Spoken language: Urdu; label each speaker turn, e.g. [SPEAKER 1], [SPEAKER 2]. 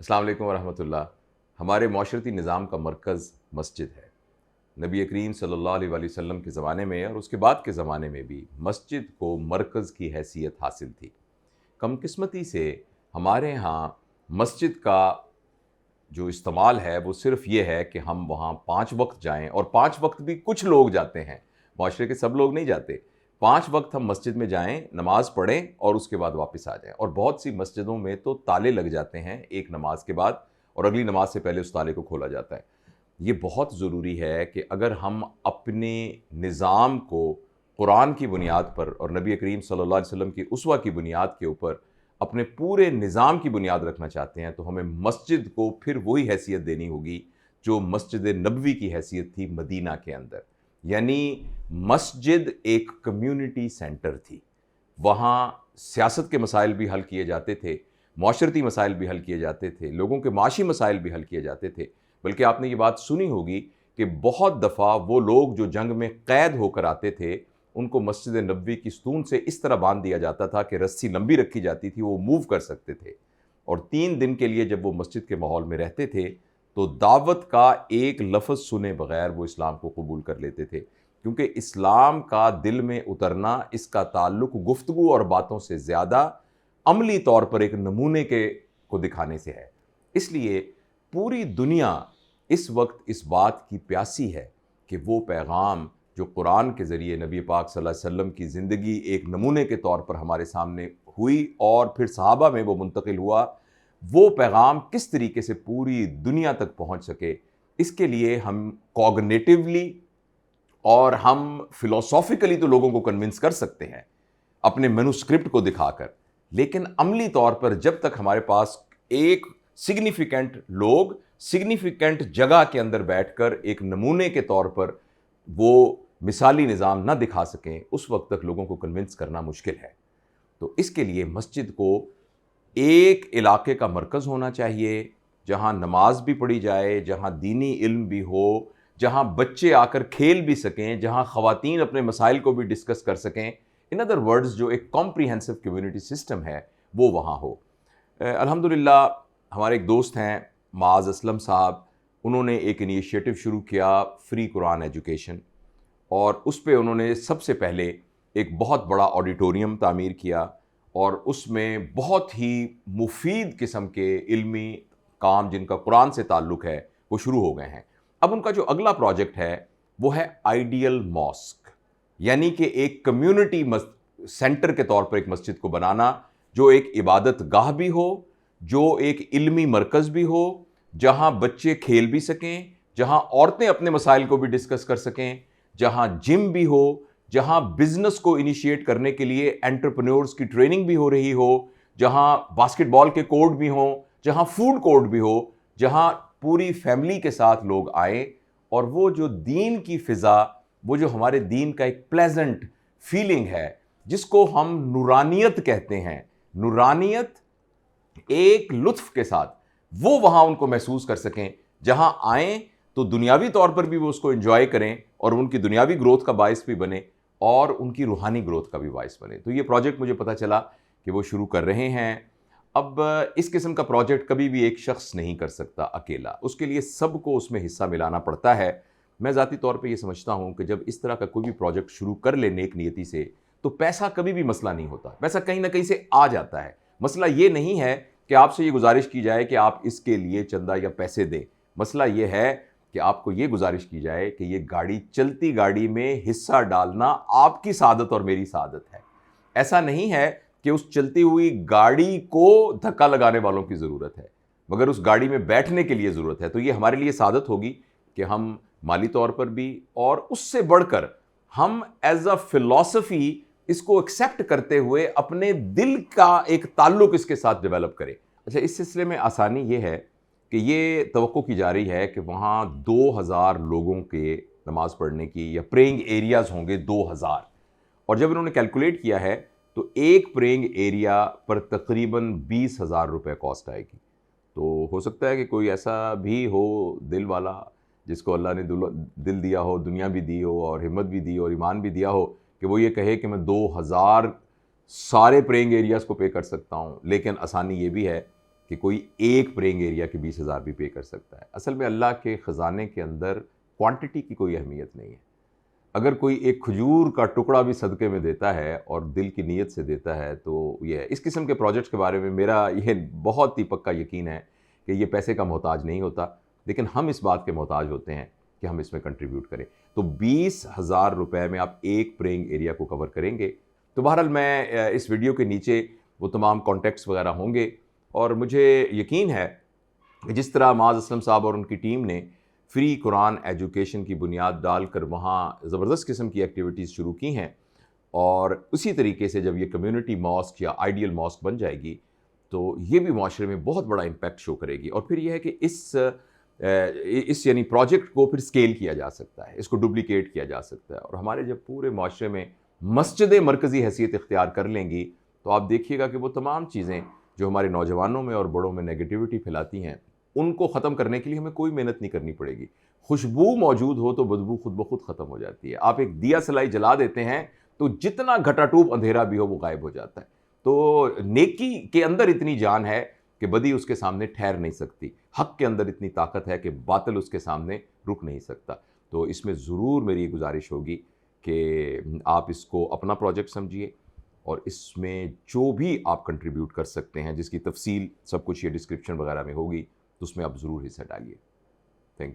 [SPEAKER 1] السلام علیکم ورحمۃ اللہ۔ ہمارے معاشرتی نظام کا مرکز مسجد ہے۔ نبی کریم صلی اللہ علیہ وآلہ وسلم کے زمانے میں اور اس کے بعد کے زمانے میں بھی مسجد کو مرکز کی حیثیت حاصل تھی۔ کم قسمتی سے ہمارے ہاں مسجد کا جو استعمال ہے وہ صرف یہ ہے کہ ہم وہاں 5 وقت جائیں، اور 5 وقت بھی کچھ لوگ جاتے ہیں، معاشرے کے سب لوگ نہیں جاتے۔ 5 وقت ہم مسجد میں جائیں، نماز پڑھیں اور اس کے بعد واپس آ جائیں۔ اور بہت سی مسجدوں میں تو تالے لگ جاتے ہیں ایک نماز کے بعد، اور اگلی نماز سے پہلے اس تالے کو کھولا جاتا ہے۔ یہ بہت ضروری ہے کہ اگر ہم اپنے نظام کو قرآن کی بنیاد پر اور نبی کریم صلی اللہ علیہ وسلم کی اسوہ کی بنیاد کے اوپر اپنے پورے نظام کی بنیاد رکھنا چاہتے ہیں، تو ہمیں مسجد کو پھر وہی حیثیت دینی ہوگی جو مسجد نبوی کی حیثیت تھی مدینہ کے اندر۔ یعنی مسجد ایک کمیونٹی سینٹر تھی، وہاں سیاست کے مسائل بھی حل کیے جاتے تھے، معاشرتی مسائل بھی حل کیے جاتے تھے، لوگوں کے معاشی مسائل بھی حل کیے جاتے تھے۔ بلکہ آپ نے یہ بات سنی ہوگی کہ بہت دفعہ وہ لوگ جو جنگ میں قید ہو کر آتے تھے، ان کو مسجد نبوی کی ستون سے اس طرح باندھ دیا جاتا تھا کہ رسی لمبی رکھی جاتی تھی، وہ موو کر سکتے تھے، اور 3 دن کے لیے جب وہ مسجد کے ماحول میں رہتے تھے تو دعوت کا ایک لفظ سنے بغیر وہ اسلام کو قبول کر لیتے تھے، کیونکہ اسلام کا دل میں اترنا، اس کا تعلق گفتگو اور باتوں سے زیادہ عملی طور پر ایک نمونے کو دکھانے سے ہے۔ اس لیے پوری دنیا اس وقت اس بات کی پیاسی ہے کہ وہ پیغام جو قرآن کے ذریعے نبی پاک صلی اللہ علیہ وسلم کی زندگی ایک نمونے کے طور پر ہمارے سامنے ہوئی اور پھر صحابہ میں وہ منتقل ہوا، وہ پیغام کس طریقے سے پوری دنیا تک پہنچ سکے، اس کے لیے ہم کوگنیٹیولی اور ہم فلسافیکلی تو لوگوں کو کنونس کر سکتے ہیں اپنے مینوسکرپٹ کو دکھا کر، لیکن عملی طور پر جب تک ہمارے پاس ایک سگنیفیکنٹ لوگ سگنیفیکنٹ جگہ کے اندر بیٹھ کر ایک نمونے کے طور پر وہ مثالی نظام نہ دکھا سکیں، اس وقت تک لوگوں کو کنونس کرنا مشکل ہے۔ تو اس کے لیے مسجد کو ایک علاقے کا مرکز ہونا چاہیے، جہاں نماز بھی پڑھی جائے، جہاں دینی علم بھی ہو، جہاں بچے آ کر کھیل بھی سکیں، جہاں خواتین اپنے مسائل کو بھی ڈسکس کر سکیں۔ ان ادر ورڈز جو ایک کمپریہنسو کمیونٹی سسٹم ہے وہ وہاں ہو۔ الحمدللہ ہمارے ایک دوست ہیں معاذ اسلم صاحب، انہوں نے ایک انیشیٹو شروع کیا فری قرآن ایجوکیشن، اور اس پہ انہوں نے سب سے پہلے ایک بہت بڑا آڈیٹوریم تعمیر کیا، اور اس میں بہت ہی مفید قسم کے علمی کام جن کا قرآن سے تعلق ہے وہ شروع ہو گئے ہیں۔ اب ان کا جو اگلا پروجیکٹ ہے وہ ہے آئیڈیل ماسک، یعنی کہ ایک کمیونٹی سینٹر کے طور پر ایک مسجد کو بنانا جو ایک عبادت گاہ بھی ہو، جو ایک علمی مرکز بھی ہو، جہاں بچے کھیل بھی سکیں، جہاں عورتیں اپنے مسائل کو بھی ڈسکس کر سکیں، جہاں جم بھی ہو، جہاں بزنس کو انیشیٹ کرنے کے لیے انٹرپرینورز کی ٹریننگ بھی ہو رہی ہو، جہاں باسکٹ بال کے کورٹ بھی ہوں، جہاں فوڈ کورٹ بھی ہو، جہاں پوری فیملی کے ساتھ لوگ آئیں، اور وہ جو دین کی فضا، وہ جو ہمارے دین کا ایک پلیزنٹ فیلنگ ہے جس کو ہم نورانیت کہتے ہیں، نورانیت ایک لطف کے ساتھ وہ وہاں ان کو محسوس کر سکیں، جہاں آئیں تو دنیاوی طور پر بھی وہ اس کو انجوائے کریں، اور ان کی دنیاوی گروتھ کا باعث بھی بنے اور ان کی روحانی گروتھ کا بھی باعث بنے۔ تو یہ پروجیکٹ مجھے پتہ چلا کہ وہ شروع کر رہے ہیں۔ اب اس قسم کا پروجیکٹ کبھی بھی ایک شخص نہیں کر سکتا اکیلا، اس کے لیے سب کو اس میں حصہ ملانا پڑتا ہے۔ میں ذاتی طور پہ یہ سمجھتا ہوں کہ جب اس طرح کا کوئی بھی پروجیکٹ شروع کر لے نیک نیتی سے، تو پیسہ کبھی بھی مسئلہ نہیں ہوتا، پیسہ کہیں نہ کہیں سے آ جاتا ہے۔ مسئلہ یہ نہیں ہے کہ آپ سے یہ گزارش کی جائے کہ آپ اس کے لیے چندہ یا پیسے دیں، مسئلہ یہ ہے کہ آپ کو یہ گزارش کی جائے کہ یہ گاڑی چلتی گاڑی میں حصہ ڈالنا آپ کی سعادت اور میری سعادت ہے۔ ایسا نہیں ہے کہ اس چلتی ہوئی گاڑی کو دھکا لگانے والوں کی ضرورت ہے، مگر اس گاڑی میں بیٹھنے کے لیے ضرورت ہے۔ تو یہ ہمارے لیے سعادت ہوگی کہ ہم مالی طور پر بھی، اور اس سے بڑھ کر ہم ایز اے فلسفی اس کو ایکسیپٹ کرتے ہوئے اپنے دل کا ایک تعلق اس کے ساتھ ڈیولپ کریں۔ اچھا، اس سلسلے میں آسانی یہ ہے کہ یہ توقع کی جا رہی ہے کہ وہاں 2000 لوگوں کے نماز پڑھنے کی یا پریئنگ ایریاز ہوں گے 2000، اور جب انہوں نے کیلکولیٹ کیا ہے تو ایک پریئنگ ایریا پر تقریباً 20,000 روپے کاسٹ آئے گی۔ تو ہو سکتا ہے کہ کوئی ایسا بھی ہو دل والا جس کو اللہ نے دل دیا ہو، دنیا بھی دی ہو اور ہمت بھی دی اور ایمان بھی دیا ہو، کہ وہ یہ کہے کہ میں 2000 سارے پریئنگ ایریاز کو پے کر سکتا ہوں۔ لیکن آسانی یہ بھی ہے کہ کوئی ایک پرینگ ایریا کے 20,000 بھی پے کر سکتا ہے. اصل میں اللہ کے خزانے کے اندر کوانٹٹی کی کوئی اہمیت نہیں ہے. اگر کوئی ایک کھجور کا ٹکڑا بھی صدقے میں دیتا ہے اور دل کی نیت سے دیتا ہے تو یہ ہے. اس قسم کے پروجیکٹس کے بارے میں میرا یہ بہت ہی پکا یقین ہے کہ یہ پیسے کا محتاج نہیں ہوتا، لیکن ہم اس بات کے محتاج ہوتے ہیں کہ ہم اس میں کنٹریبیوٹ کریں. تو 20,000 روپے میں آپ ایک پرینگ ایریا کو کور کریں گے. تو بہرحال میں اس ویڈیو کے نیچے وہ تمام کانٹیکٹس وغیرہ ہوں گے، اور مجھے یقین ہے کہ جس طرح معاذ اسلم صاحب اور ان کی ٹیم نے فری قرآن ایجوکیشن کی بنیاد ڈال کر وہاں زبردست قسم کی ایکٹیویٹیز شروع کی ہیں، اور اسی طریقے سے جب یہ کمیونٹی ماسک یا آئیڈیل ماسک بن جائے گی تو یہ بھی معاشرے میں بہت بڑا امپیکٹ شو کرے گی. اور پھر یہ ہے کہ اس یعنی پروجیکٹ کو پھر سکیل کیا جا سکتا ہے، اس کو ڈپلیکیٹ کیا جا سکتا ہے. اور ہمارے جب پورے معاشرے میں مسجدیں مرکزی حیثیت اختیار کر لیں گی تو آپ دیکھیے گا کہ وہ تمام چیزیں جو ہمارے نوجوانوں میں اور بڑوں میں نیگیٹیوٹی پھیلاتی ہیں ان کو ختم کرنے کے لیے ہمیں کوئی محنت نہیں کرنی پڑے گی. خوشبو موجود ہو تو بدبو خود بخود ختم ہو جاتی ہے. آپ ایک دیا سلائی جلا دیتے ہیں تو جتنا گھٹا ٹوپ اندھیرا بھی ہو وہ غائب ہو جاتا ہے. تو نیکی کے اندر اتنی جان ہے کہ بدی اس کے سامنے ٹھہر نہیں سکتی. حق کے اندر اتنی طاقت ہے کہ باطل اس کے سامنے رک نہیں سکتا. تو اس میں ضرور میری گزارش ہوگی کہ آپ اس کو اپنا پروجیکٹ سمجھیے، اور اس میں جو بھی آپ کنٹریبیوٹ کر سکتے ہیں جس کی تفصیل سب کچھ یہ ڈسکرپشن وغیرہ میں ہوگی تو اس میں آپ ضرور حصہ ڈالیے.